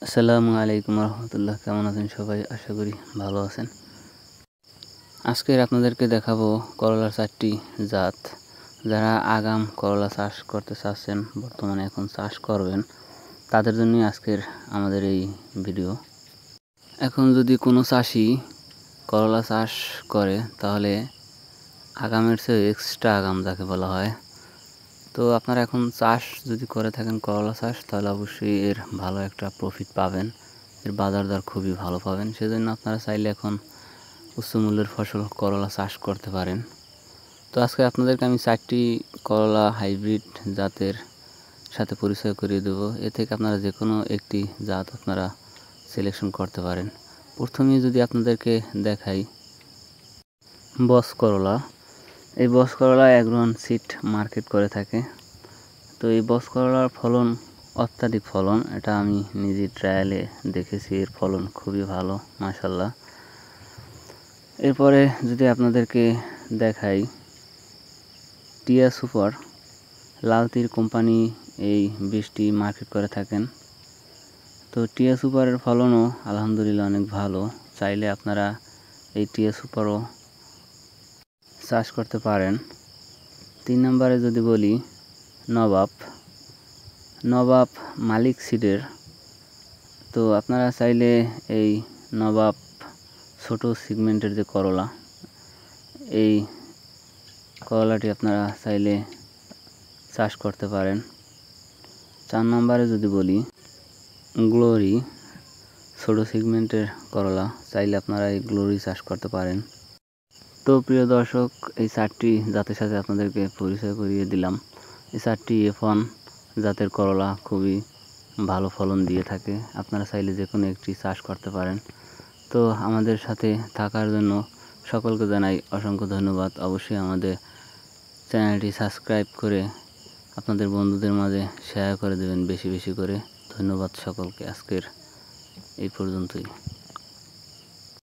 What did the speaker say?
আসসালামু আলাইকুম রহমতুল্লাহ। কেমন আছেন সবাই? আশা করি ভালো আছেন। আজকের আপনাদেরকে দেখাবো করলার 4টি জাত। যারা আগাম করলা চাষ করতে চাচ্ছেন, বর্তমানে এখন চাষ করবেন, তাদের জন্যই আজকের আমাদের এই ভিডিও। এখন যদি কোনো চাষি করলা চাষ করে, তাহলে আগামের চেয়ে এক্সট্রা আগাম যাকে বলা হয়, তো আপনারা এখন চাষ যদি করে থাকেন করলা চাষ, তাহলে অবশ্যই এর ভালো একটা প্রফিট পাবেন, এর বাজার দর খুবই ভালো পাবেন। সেজন্য আপনারা চাইলে এখন উচ্চ মূল্যের ফসল করলা চাষ করতে পারেন। তো আজকে আপনাদেরকে আমি 4টি করলা হাইব্রিড জাতের সাথে পরিচয় করিয়ে দেব। এ থেকে আপনারা যে কোনো একটি জাত আপনারা সিলেকশন করতে পারেন। প্রথমেই যদি আপনাদেরকে দেখাই বস করলা, এই বস করলা অ্যাগ্রোন সিড মার্কেট করে থাকে। তো এই বস করলার ফলন অত্যাধিক ফলন, এটা আমি নিজে ট্রায়ালে দেখেছি, এর ফলন খুবই ভালো মাশাল্লাহ। এরপরে যদি আপনাদেরকে দেখাই টিয়া সুপার, লালতির কোম্পানি এই বীজটি মার্কেট করে থাকেন। তো টিয়া সুপারের ফলনও আলহামদুলিল্লাহ অনেক ভালো। চাইলে আপনারা এই টিয়া সুপারও চাষ করতে পারেন। 3 নম্বরে যদি বলি নবাব মালিক সিডের, তো আপনারা চাইলে এই নবাব ছোট সিগমেন্টের যে করলা, এই করলাটি আপনারা চাইলে চাষ করতে পারেন। 4 নম্বরে যদি বলি গ্লোরি, ছোট সিগমেন্টের করলা, চাইলে আপনারা এই গ্লোরি চাষ করতে পারেন। তো প্রিয় দর্শক, এই 4টি জাতের সাথে আপনাদেরকে পরিচয় করিয়ে দিলাম। এই 4টি F1 জাতের করলা খুবই ভালো ফলন দিয়ে থাকে। আপনারা চাইলে যে কোনো একটি চাষ করতে পারেন। তো আমাদের সাথে থাকার জন্য সকলকে জানাই অসংখ্য ধন্যবাদ। অবশ্যই আমাদের চ্যানেলটি সাবস্ক্রাইব করে আপনাদের বন্ধুদের মাঝে শেয়ার করে দেবেন বেশি বেশি করে। ধন্যবাদ সকলকে। আজকের এই পর্যন্তই।